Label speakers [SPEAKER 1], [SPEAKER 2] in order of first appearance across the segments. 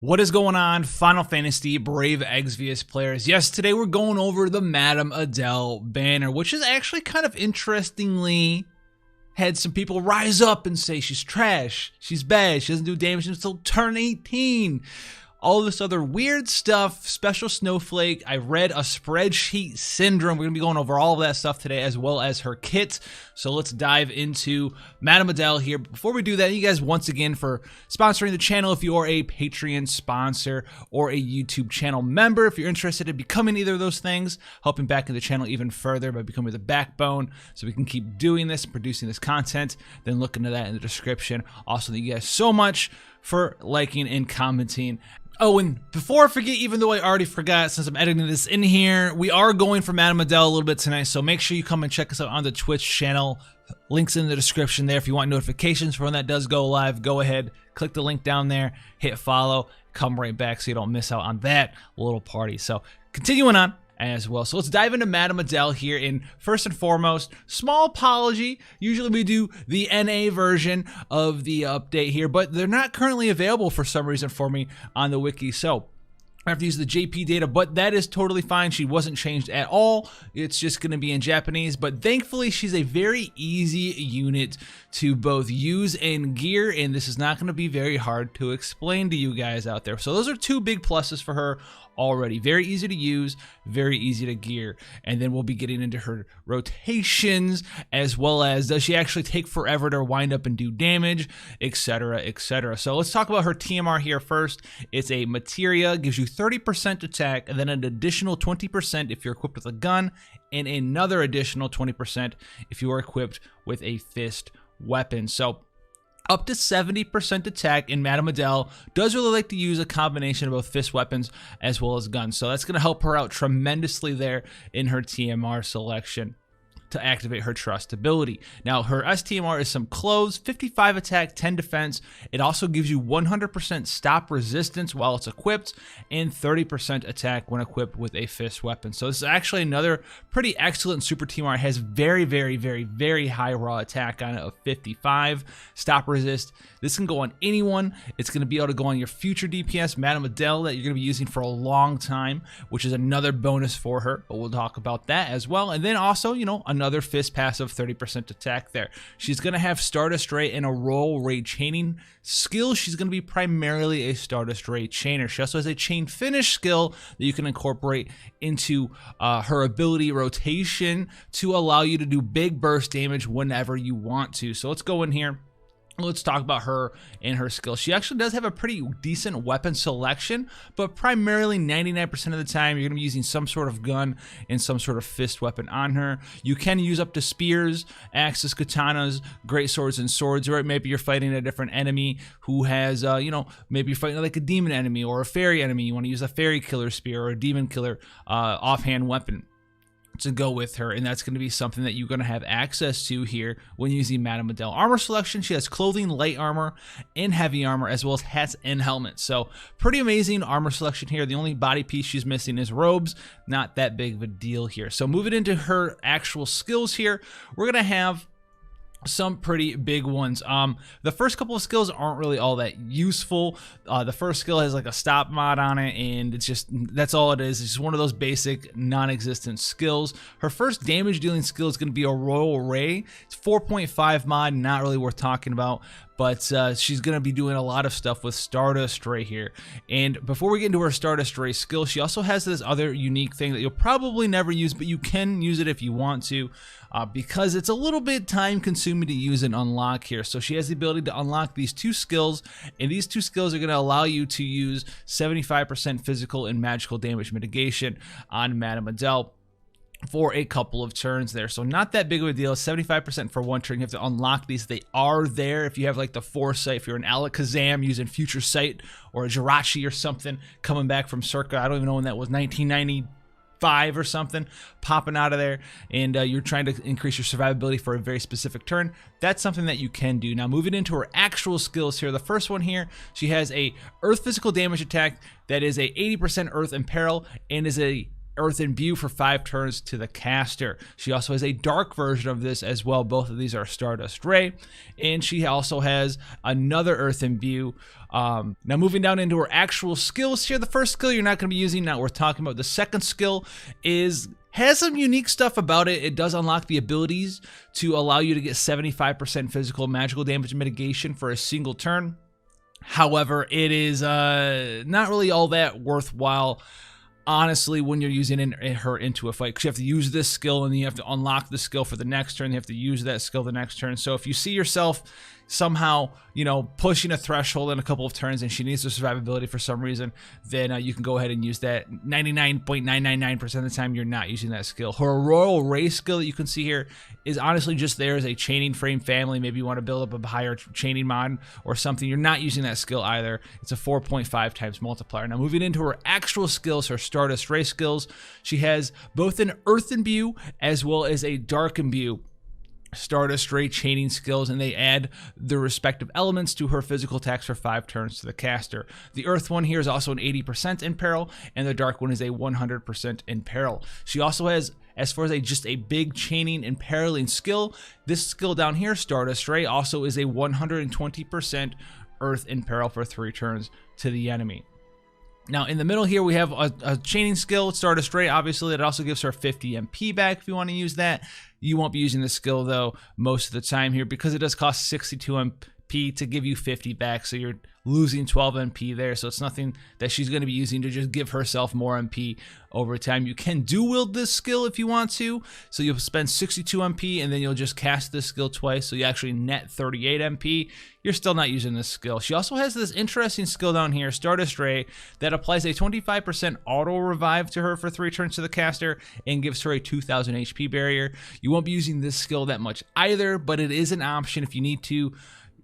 [SPEAKER 1] What is going on, Final Fantasy Brave Exvius players? Yes, today we're going over the Madam Edel banner, which is actually kind of interestingly had some people rise up and say she's trash, she's bad, she doesn't do damage until turn 18. All this other weird stuff, special snowflake. I read a spreadsheet syndrome. We're gonna be going over all of that stuff today, as well as her kit. So let's dive into Madam Edel here. Before we do that, you guys once again for sponsoring the channel. If you are a Patreon sponsor or a YouTube channel member, if you're interested in becoming either of those things, helping back in the channel even further by becoming the backbone so we can keep doing this, producing this content, then look into that in the description. Also, thank you guys so much for liking and commenting. Oh, and before I forget, even though I already forgot since I'm editing this in here, we are going for Madam Edel a little bit tonight, so make sure you come and check us out on the Twitch channel. Links in the description there. If you want notifications for when that does go live, go ahead, click the link down there, hit follow, come right back so you don't miss out on that little party. So continuing on as well. So let's dive into Madam Edel here. And first and foremost, small apology. Usually we do the NA version of the update here, but they're not currently available for some reason for me on the wiki. So I have to use the JP data, but that is totally fine. She wasn't changed at all. It's just going to be in Japanese, but thankfully she's a very easy unit to both use and gear, and this is not going to be very hard to explain to you guys out there. So those are two big pluses for her already. Very easy to use, very easy to gear. And then we'll be getting into her rotations, as well as does she actually take forever to wind up and do damage, etc, etc. So let's talk about her TMR here first. It's a materia, gives you 30% attack, and then an additional 20% if you're equipped with a gun, and another additional 20% if you are equipped with a fist weapon. So up to 70% attack in Madam Edel. Does really like to use a combination of both fist weapons as well as guns. So that's going to help her out tremendously there in her TMR selection to activate her trust ability. Now her STMR is some clothes, 55 attack, 10 defense. It also gives you 100% stop resistance while it's equipped and 30% attack when equipped with a fist weapon. So this is actually another pretty excellent super TMR. It has very, very, very, very high raw attack on it of 55. Stop resist. This can go on anyone. It's going to be able to go on your future DPS, Madam Edel, that you're going to be using for a long time, which is another bonus for her, but we'll talk about that as well. And then also, you know, another fist passive, 30% attack there. She's going to have Stardust Ray and a Roll Ray chaining skill. She's going to be primarily a Stardust Ray chainer. She also has a chain finish skill that you can incorporate into her ability rotation to allow you to do big burst damage whenever you want to. So let's go in here. Let's talk about her and her skills. She actually does have a pretty decent weapon selection, but primarily 99% of the time you're going to be using some sort of gun and some sort of fist weapon on her. You can use up to spears, axes, katanas, great swords, and swords, or maybe you're fighting a different enemy who has, you know, maybe you're fighting like a demon enemy or a fairy enemy. You want to use a fairy killer spear or a demon killer offhand weapon to go with her, and that's going to be something that you're going to have access to here when using Madam Edel. Armor selection, she has clothing, light armor, and heavy armor, as well as hats and helmets. So pretty amazing armor selection here. The only body piece she's missing is robes. Not that big of a deal here. So moving into her actual skills here, we're going to have some pretty big ones. The first couple of skills aren't really all that useful. The first skill has like a stop mod on it, and it's just, that's all it is. It's just one of those basic non-existent skills. Her first damage dealing skill is going to be a Royal Ray. It's 4.5 mod, not really worth talking about, but she's going to be doing a lot of stuff with Stardust Ray here. And before we get into her Stardust Ray skill, she also has this other unique thing that you'll probably never use, but you can use it if you want to, because it's a little bit time consuming to use and unlock here. So she has the ability to unlock these two skills, and these two skills are going to allow you to use 75% physical and magical damage mitigation on Madam Edel for a couple of turns there. So not that big of a deal. 75% for one turn. You have to unlock these. They are there if you have like the foresight, if you're an Alakazam using future sight, or a Jirachi or something coming back from circa, I don't even know when that was, 1995 or something, popping out of there, and you're trying to increase your survivability for a very specific turn. That's something that you can do. Now moving into her actual skills here, the first one here, she has a earth physical damage attack that is a 80% earth and peril, and is a Earth Imbue for 5 turns to the caster. She also has a dark version of this as well. Both of these are Stardust Ray. And she also has another Earth Imbue. Now moving down into her actual skills here. The first skill you're not going to be using, not worth talking about. The second skill has some unique stuff about it. It does unlock the abilities to allow you to get 75% physical magical damage mitigation for a single turn. However, it is not really all that worthwhile, honestly, when you're using her into a fight, because you have to use this skill and then you have to unlock the skill for the next turn. You have to use that skill the next turn. So if you see yourself somehow, you know, pushing a threshold in a couple of turns and she needs the survivability for some reason, then you can go ahead and use that. 99.999% of the time you're not using that skill. Her Royal Ray skill that you can see here is honestly just there as a chaining frame family. Maybe you want to build up a higher chaining mod or something. You're not using that skill either. It's a 4.5 times multiplier. Now moving into her actual skills, her Stardust Ray skills, she has both an Earth Imbue as well as a Dark Imbue Stardust Ray chaining skills, and they add the respective elements to her physical attacks for 5 turns to the caster. The Earth one here is also an 80% in peril, and the Dark one is a 100% in peril. She also has, as far as just a big chaining and periling skill, this skill down here, Stardust Ray, also is a 120% Earth in peril for 3 turns to the enemy. Now, in the middle here, we have a chaining skill, Stardust Ray. Obviously, it also gives her 50 MP back if you want to use that. You won't be using this skill, though, most of the time here because it does cost 62 MP to give you 50 back, so you're losing 12 MP there. So it's nothing that she's going to be using to just give herself more MP over time. You can dual wield this skill if you want to, so you'll spend 62 MP and then you'll just cast this skill twice, so you actually net 38 MP. You're still not using this skill. She also has this interesting skill down here, Stardust Ray, that applies a 25% auto revive to her for 3 turns to the caster and gives her a 2000 HP barrier. You won't be using this skill that much either, but it is an option if you need to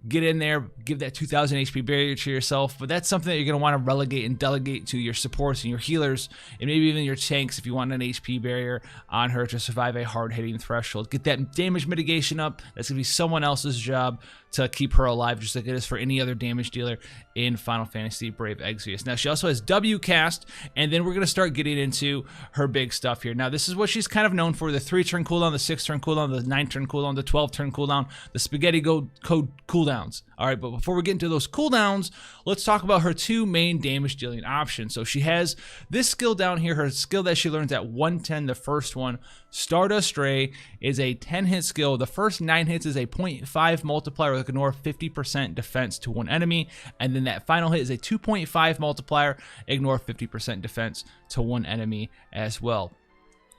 [SPEAKER 1] get in there, give that 2000 HP barrier to yourself. But that's something that you're going to want to relegate and delegate to your supports and your healers, and maybe even your tanks if you want an HP barrier on her to survive a hard-hitting threshold. Get that damage mitigation up. That's going to be someone else's job to keep her alive, just like it is for any other damage dealer in Final Fantasy Brave Exvius. Now, she also has W cast, and then we're going to start getting into her big stuff here. Now, this is what she's kind of known for: the 3-turn cooldown, the 6-turn cooldown, the 9-turn cooldown, the 12-turn cooldown, the spaghetti code cooldowns. All right, but before we get into those cooldowns, let's talk about her 2 main damage dealing options. So she has this skill down here, her skill that she learns at 110, the first one. Stardust Ray is a 10-hit skill. The first 9 hits is a 0.5 multiplier with ignore 50% defense to one enemy, and then that final hit is a 2.5 multiplier, ignore 50% defense to one enemy as well.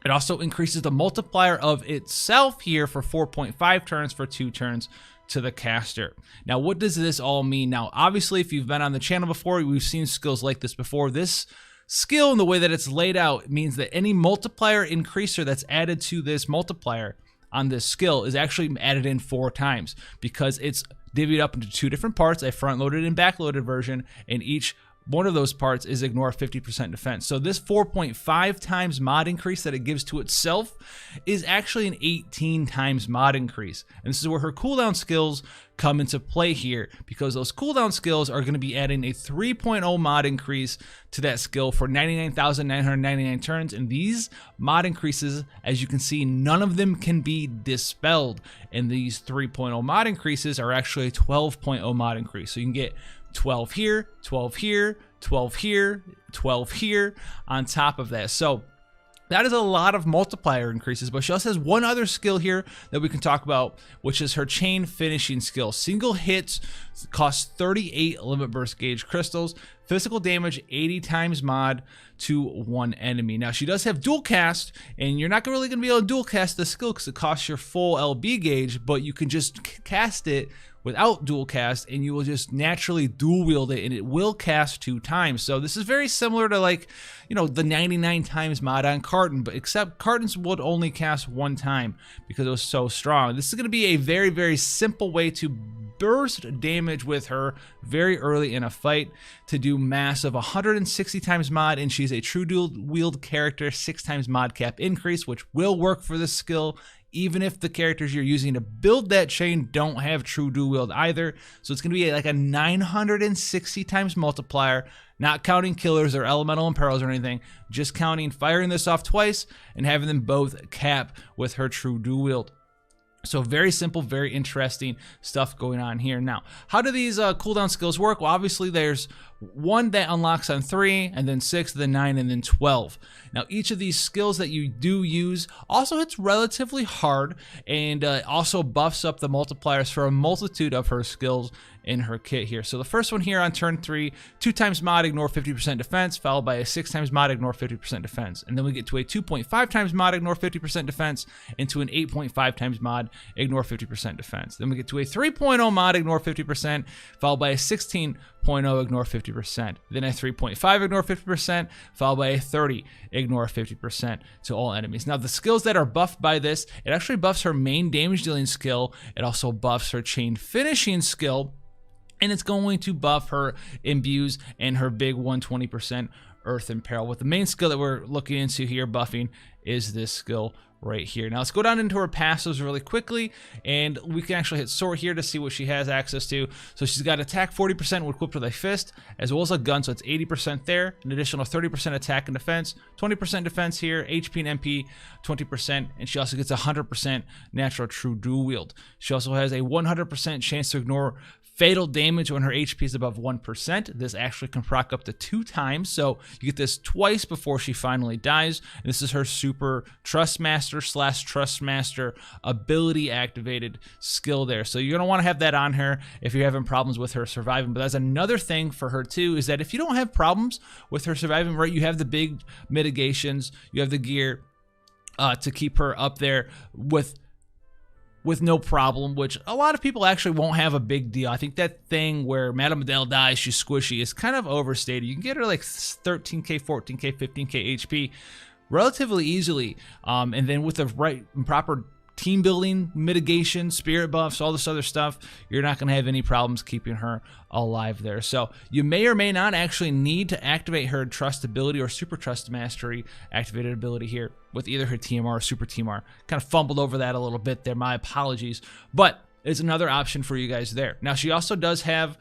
[SPEAKER 1] It also increases the multiplier of itself here for 4.5 turns for 2 turns to the caster. Now, what does this all mean? Now, obviously, if you've been on the channel before, we've seen skills like this before. This skill and the way that it's laid out means that any multiplier increaser that's added to this multiplier on this skill is actually added in 4 times, because it's divvied up into 2 different parts, a front-loaded and back-loaded version, and each one of those parts is ignore 50% defense. So this 4.5 times mod increase that it gives to itself is actually an 18 times mod increase. And this is where her cooldown skills come into play here, because those cooldown skills are going to be adding a 3.0 mod increase to that skill for 99,999 turns. And these mod increases, as you can see, none of them can be dispelled. And these 3.0 mod increases are actually a 12.0 mod increase. So you can get 12 here, 12 here, 12 here, 12 here on top of that. So that is a lot of multiplier increases, but she also has one other skill here that we can talk about, which is her chain finishing skill. Single hits cost 38 limit burst gauge crystals, physical damage 80 times mod to one enemy. Now, she does have dual cast, and you're not really going to be able to dual cast this skill because it costs your full LB gauge, but you can just cast it without dual cast, and you will just naturally dual wield it, and it will cast 2 times. So this is very similar to, like, you know, the 99 times mod on Carton, but except Cartons would only cast 1 time because it was so strong. This is going to be a very, very simple way to burst damage with her very early in a fight, to do massive 160 times mod, and she's a true dual wield character, 6 times mod cap increase, which will work for this skill even if the characters you're using to build that chain don't have true dual wield either. So it's going to be like a 960 times multiplier, not counting killers or elemental imperils or anything, just counting firing this off twice and having them both cap with her true dual wield. So very simple, very interesting stuff going on here. Now, how do these cooldown skills work? Well, obviously there's one that unlocks on 3, and then 6, then 9, and then 12. Now, each of these skills that you do use also hits relatively hard, and also buffs up the multipliers for a multitude of her skills in her kit here. So the first one here on turn 3, 2 times mod, ignore 50% defense, followed by a 6 times mod, ignore 50% defense. And then we get to a 2.5 times mod, ignore 50% defense, into an 8.5 times mod, ignore 50% defense. Then we get to a 3.0 mod, ignore 50%, followed by a 16.0, ignore 50%. Then a 3.5, ignore 50%, followed by a 30, ignore 50% to all enemies. Now, the skills that are buffed by this, it actually buffs her main damage dealing skill. It also buffs her chain finishing skill, and it's going to buff her imbues and her big 120% earth and peril. With the main skill that we're looking into here buffing is this skill right here. Now let's go down into her passives really quickly, and we can actually hit sort here to see what she has access to. So she's got attack 40% when equipped with a fist, as well as a gun, so it's 80% there, an additional 30% attack and defense, 20% defense here, HP and MP 20%, and she also gets 100% natural true dual wield. She also has a 100% chance to ignore fatal damage when her HP is above 1%. This actually can proc up to 2 times, so you get this twice before she finally dies. And this is her super Trustmaster / Trustmaster ability activated skill there. So you're gonna want to have that on her if you're having problems with her surviving. But that's another thing for her too, is that if you don't have problems with her surviving, right, you have the big mitigations, you have the gear to keep her up there with no problem, which a lot of people actually won't have a big deal. I think that thing where Madam Edel dies, she's squishy, is kind of overstated. You can get her like 13k, 14k, 15k HP relatively easily. And then with the right and proper team building, mitigation, spirit buffs, all this other stuff, you're not going to have any problems keeping her alive there. So you may or may not actually need to activate her trust ability or super trust mastery activated ability here with either her TMR or super TMR. Kind of fumbled over that a little bit there, my apologies, but it's another option for you guys there. Now she also does have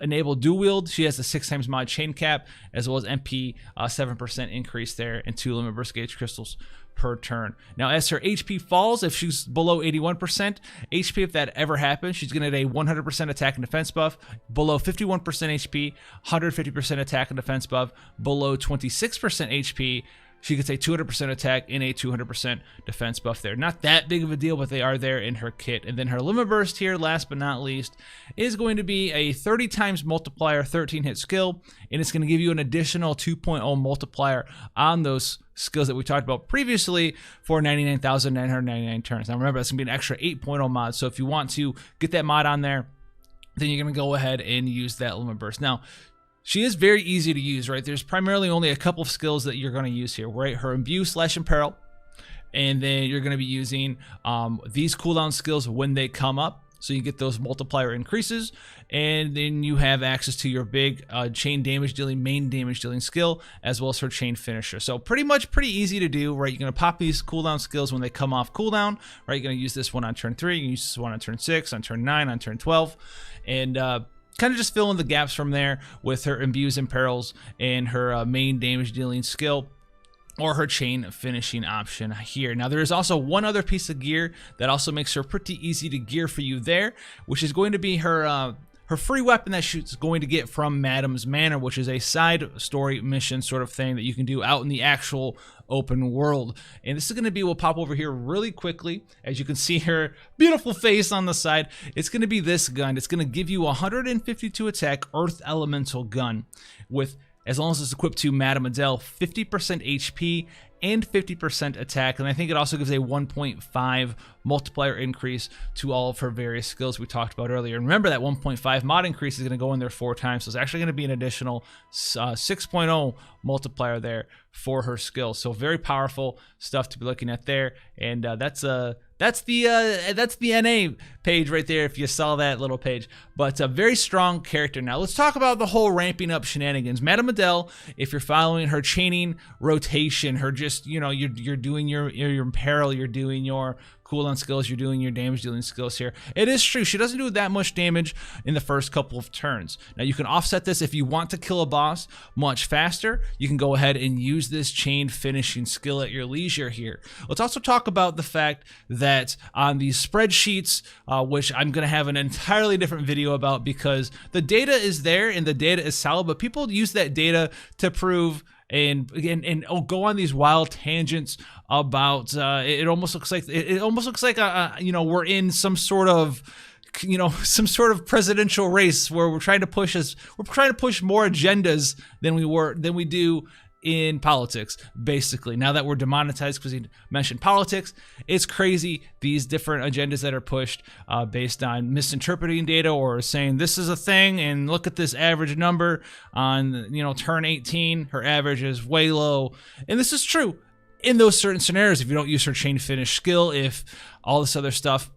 [SPEAKER 1] enabled dual wield. She has the 6 times mod chain cap, as well as MP 7% increase there, and 2 limit burst gauge crystals per turn. Now, as her HP falls, if she's below 81% HP, if that ever happens, she's gonna get a 100% attack and defense buff. Below 51% HP, 150% attack and defense buff. Below 26% HP, she gets a 200% attack and a 200% defense buff there. Not that big of a deal, but they are there in her kit. And then her limit burst here, last but not least, is going to be a 30 times multiplier, 13 hit skill, and it's going to give you an additional 2.0 multiplier on those skills that we talked about previously for 99,999 turns. Now remember, that's going to be an extra 8.0 mod, so if you want to get that mod on there, then you're going to go ahead and use that limit burst. Now, she is very easy to use, right? There's primarily only a couple of skills that you're going to use here, right? Her imbue / imperil, and then you're going to be using these cooldown skills when they come up, so you get those multiplier increases, and then you have access to your big chain damage dealing, main damage dealing skill, as well as her chain finisher. So pretty easy to do, right? You're going to pop these cooldown skills when they come off cooldown, right? You're going to use this one on turn 3, you can use this one on turn 6, on turn 9, on turn 12, and kind of just fill in the gaps from there with her imbues and perils and her main damage dealing skill, or her chain finishing option here. Now there is also one other piece of gear that also makes her pretty easy to gear for you there, which is going to be her free weapon that she's going to get from Madam's Manor, which is a side story mission sort of thing that you can do out in the actual open world. And this is going to be, we'll pop over here really quickly. As you can see her beautiful face on the side, it's going to be this gun. It's going to give you 152 attack Earth Elemental gun with, as long as it's equipped to Madam Edel, 50% HP and 50% attack, and I think it also gives a 1.5 multiplier increase to all of her various skills we talked about earlier. And remember, that 1.5 mod increase is going to go in there 4 times, so it's actually going to be an additional 6.0 multiplier there for her skills. So very powerful stuff to be looking at there, and that's the NA page right there if you saw that little page. But a very strong character. Now let's talk about the whole ramping up shenanigans. Madam Edel, if you're following her chaining rotation, her just, you know, you're doing your imperil, you're doing your cooldown skills, you're doing your damage dealing skills here. It is true, she doesn't do that much damage in the first couple of turns. Now you can offset this if you want to kill a boss much faster. You can go ahead and use this chain finishing skill at your leisure here. Let's also talk about the fact that on these spreadsheets, which I'm going to have an entirely different video about, because the data is there and the data is solid, but people use that data to prove and go on these wild tangents about it almost looks like you know, we're in some sort of presidential race where we're trying to push more agendas than we do in politics, basically. Now that we're demonetized because he mentioned politics, it's crazy, these different agendas that are pushed based on misinterpreting data or saying this is a thing and look at this average number on, you know, turn 18, her average is way low. And this is true in those certain scenarios. If you don't use her chain finish skill, if all this other stuff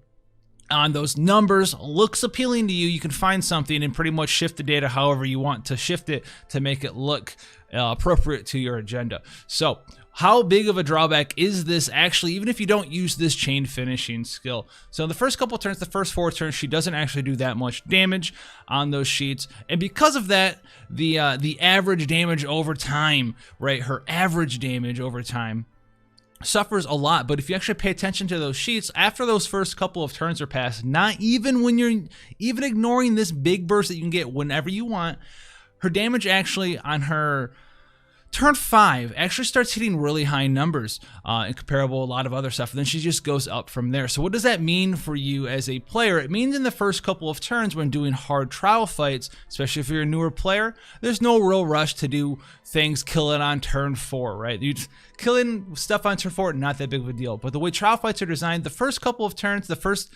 [SPEAKER 1] on those numbers looks appealing to you, you can find something and pretty much shift the data however you want to shift it to make it look appropriate to your agenda. So how big of a drawback is this actually, even if you don't use this chain finishing skill? So in the first couple turns, the first 4 turns, she doesn't actually do that much damage on those sheets. And because of that, the average damage over time, right, her average damage over time suffers a lot. But if you actually pay attention to those sheets, after those first couple of turns are passed, not even when you're even ignoring this big burst that you can get whenever you want, her damage actually on her turn 5 actually starts hitting really high numbers and comparable a lot of other stuff. And then she just goes up from there. So what does that mean for you as a player? It means in the first couple of turns when doing hard trial fights, especially if you're a newer player, there's no real rush to do things killing on turn 4, right? You killing stuff on turn 4, not that big of a deal. But the way trial fights are designed, the first couple of turns, the first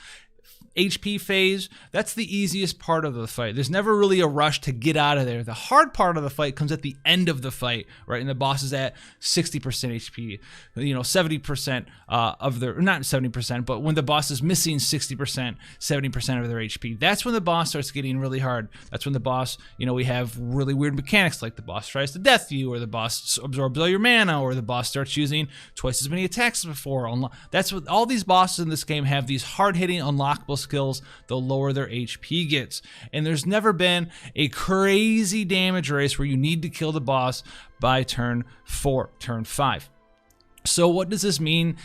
[SPEAKER 1] HP phase, that's the easiest part of the fight. There's never really a rush to get out of there. The hard part of the fight comes at the end of the fight, right? And the boss is at 60% HP, you know, 70% of their, not 70%, but when the boss is missing 60%, 70% of their HP, that's when the boss starts getting really hard. That's when the boss, you know, we have really weird mechanics like the boss tries to death you, or the boss absorbs all your mana, or the boss starts using twice as many attacks as before. That's what all these bosses in this game have, these hard-hitting unlockable skills, the lower their HP gets. And there's never been a crazy damage race where you need to kill the boss by turn 4, turn 5. So what does this mean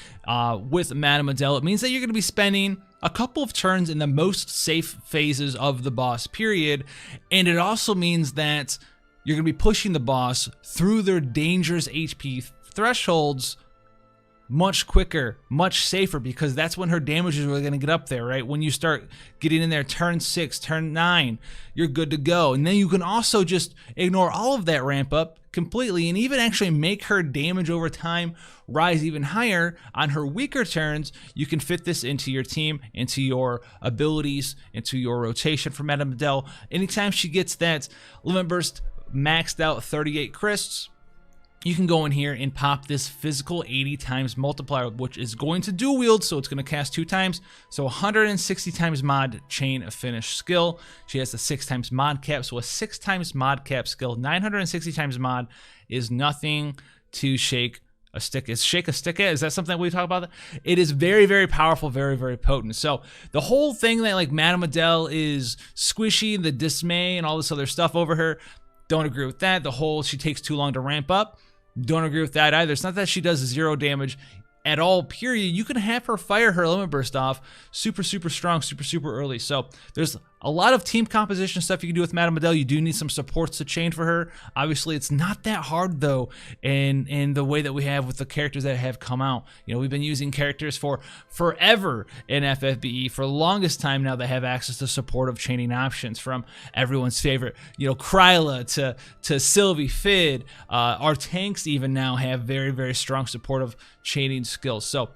[SPEAKER 1] with Madam Edel? It means that you're going to be spending a couple of turns in the most safe phases of the boss period, and it also means that you're going to be pushing the boss through their dangerous HP thresholds much quicker, much safer, because that's when her damage is really going to get up there, right? When you start getting in there turn 6, turn 9, you're good to go. And then you can also just ignore all of that ramp up completely and even actually make her damage over time rise even higher on her weaker turns. You can fit this into your team, into your abilities, into your rotation for Madam Edel. Anytime she gets that limit burst maxed out 38 crysts, you can go in here and pop this physical 80 times multiplier, which is going to dual wield, so it's going to cast 2 times. So 160 times mod chain of finish skill. She has the 6 times mod cap, so a 6 times mod cap skill. 960 times mod is nothing to shake a stick. Is shake a stick at? Is that something that we talk about? It is very, very powerful, very, very potent. So the whole thing that like Madam Edel is squishy, the dismay and all this other stuff over her, don't agree with that. The whole she takes too long to ramp up, don't agree with that either. It's not that she does 0 damage at all, period. You can have her fire her limit burst off super, super strong, super, super early. So there's a lot of team composition stuff you can do with Madam Edel. You do need some supports to chain for her. Obviously, it's not that hard, though, in the way that we have with the characters that have come out. You know, we've been using characters for forever in FFBE. For the longest time now, they have access to supportive chaining options, from everyone's favorite, you know, Kryla to Ffbe, Ffbe. Our tanks even now have very, very strong supportive chaining skills. So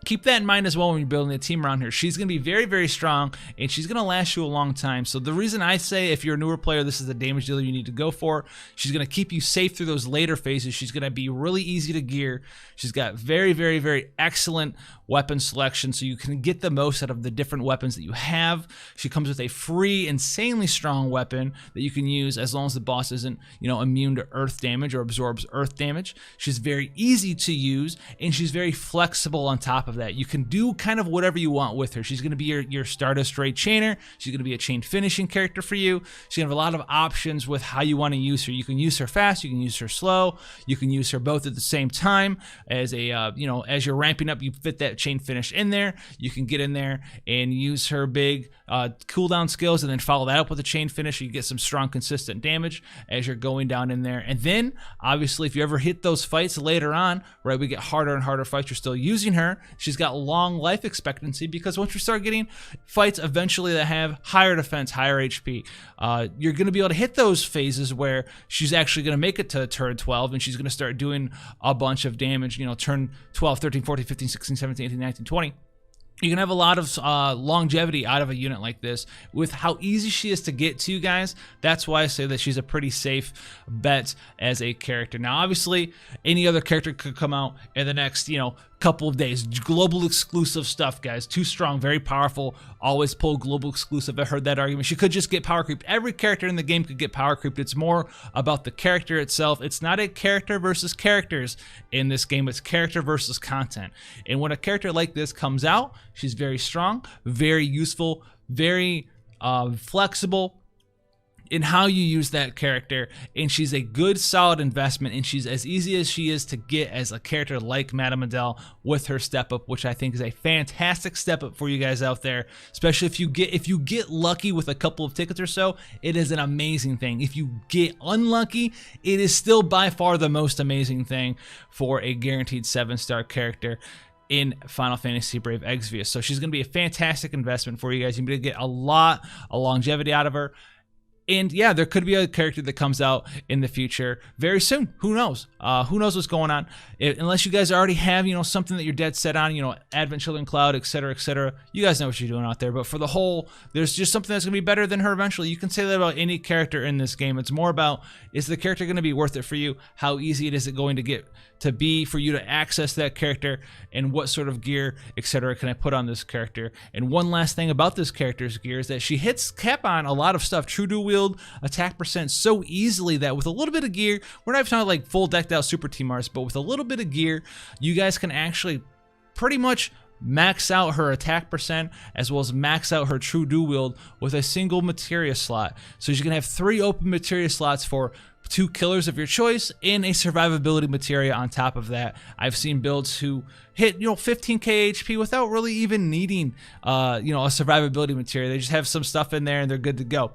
[SPEAKER 1] keep that in mind as well when you're building a team around her. She's going to be very, very strong, and she's going to last you a long time. So the reason I say if you're a newer player, this is the damage dealer you need to go for. She's going to keep you safe through those later phases. She's going to be really easy to gear. She's got very, very, very excellent weapon selection, so you can get the most out of the different weapons that you have. She comes with a free, insanely strong weapon that you can use as long as the boss isn't, immune to earth damage or absorbs earth damage. She's very easy to use, and she's very flexible on top of that. You can do kind of whatever you want with her. She's going to be your Stardust Ray chainer. She's going to be a chain finishing character for you. She's going to have a lot of options with how you want to use her. You can use her fast, you can use her slow, you can use her both at the same time. As a as you're ramping up, you fit that chain finish in there. You can get in there and use her big cooldown skills and then follow that up with a chain finish, so you get some strong consistent damage as you're going down in there. And then obviously if you ever hit those fights later on, right, we get harder and harder fights, you're still using her. She's got long life expectancy, because once you start getting fights eventually that have higher defense, higher HP, you're going to be able to hit those phases where she's actually going to make it to turn 12 and she's going to start doing a bunch of damage, turn 12, 13, 14, 15, 16, 17, 18, 19, 20. You can have a lot of longevity out of a unit like this with how easy she is to get to, guys. That's why I say that she's a pretty safe bet as a character. Now, obviously, any other character could come out in the next, couple of days. Global exclusive stuff, guys. Too strong, very powerful. Always pull global exclusive. I heard that argument. She could just get power creeped. Every character in the game could get power creeped. It's more about the character itself. It's not a character versus characters in this game. It's character versus content. And when a character like this comes out, she's very strong, very useful, very flexible in how you use that character, and she's a good solid investment, and she's as easy as she is to get as a character like Madam Edel with her step up, which I think is a fantastic step up for you guys out there, especially if you get lucky with a couple of tickets or so. It is an amazing thing. If you get unlucky, it is still by far the most amazing thing for a guaranteed 7-star character in Final Fantasy Brave Exvius. So she's going to be a fantastic investment for you guys. You're going to get a lot of longevity out of her. And yeah, there could be a character that comes out in the future very soon. Who knows? Who knows what's going on? Unless you guys already have, something that you're dead set on, Advent Children Cloud, etc., etc. You guys know what you're doing out there. But for the whole, there's just something that's going to be better than her eventually. You can say that about any character in this game. It's more about, is the character going to be worth it for you? How easy is it going to get to be for you to access that character? And what sort of gear, etc., can I put on this character? And one last thing about this character's gear is that she hits cap on a lot of stuff. True dual wield, attack percent so easily that with a little bit of gear, we're not even talking like full decked out super team Mars, but with a little bit of gear, you guys can actually pretty much max out her attack percent as well as max out her true dual wield with a single materia slot. So you're gonna have 3 open materia slots for 2 killers of your choice and a survivability materia on top of that. I've seen builds who hit 15k HP without really even needing a survivability materia. They just have some stuff in there and they're good to go.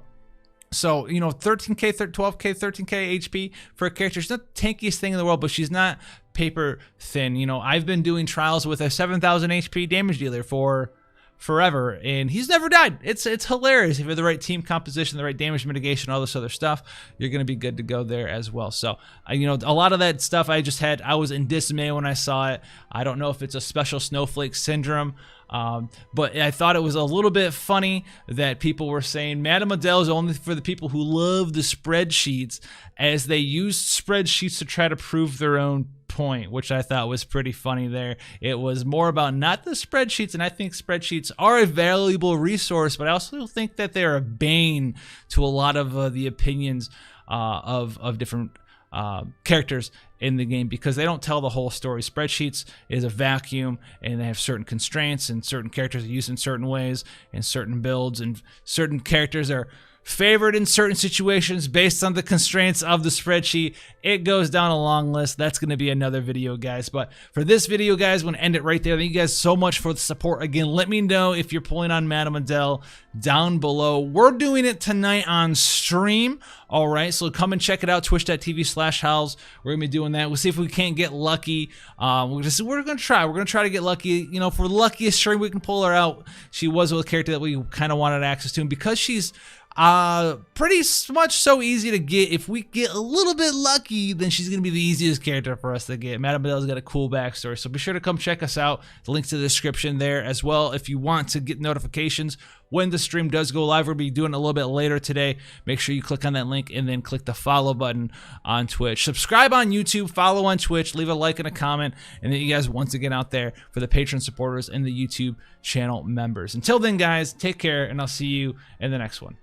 [SPEAKER 1] So, 13k, 12k, 13k HP for a character. She's not the tankiest thing in the world, but she's not paper thin. I've been doing trials with a 7,000 HP damage dealer for forever, and he's never died. It's hilarious. If you have the right team composition, the right damage mitigation, all this other stuff, you're going to be good to go there as well. So, a lot of that stuff I was in dismay when I saw it. I don't know if it's a special snowflake syndrome, but I thought it was a little bit funny that people were saying Madam Edel is only for the people who love the spreadsheets, as they used spreadsheets to try to prove their own point, which I thought was pretty funny there. It was more about not the spreadsheets, and I think spreadsheets are a valuable resource, but I also think that they're a bane to a lot of the opinions of different characters in the game, because they don't tell the whole story. Spreadsheets is a vacuum, and they have certain constraints, and certain characters are used in certain ways, and certain builds, and certain characters are favored in certain situations based on the constraints of the spreadsheet. It goes down a long list. That's going to be another video, guys. But for this video, guys, I'm going to end it right there. Thank you guys so much for the support. Again, let me know if you're pulling on Madam Edel down below. We're doing it tonight on stream. All right, so come and check it out, twitch.tv/Howls. We're going to be doing that. We'll see if we can't get lucky. We're going to try. We're going to try to get lucky. For the luckiest stream we can pull her out. She was a character that we kind of wanted access to, and because she's Pretty much so easy to get. If we get a little bit lucky, then she's going to be the easiest character for us to get. Madam Edel's got a cool backstory, so be sure to come check us out. The link's to the description there as well. If you want to get notifications when the stream does go live, we'll be doing it a little bit later today. Make sure you click on that link and then click the follow button on Twitch. Subscribe on YouTube, follow on Twitch, leave a like and a comment, and then you guys once again out there for the Patreon supporters and the YouTube channel members. Until then, guys, take care, and I'll see you in the next one.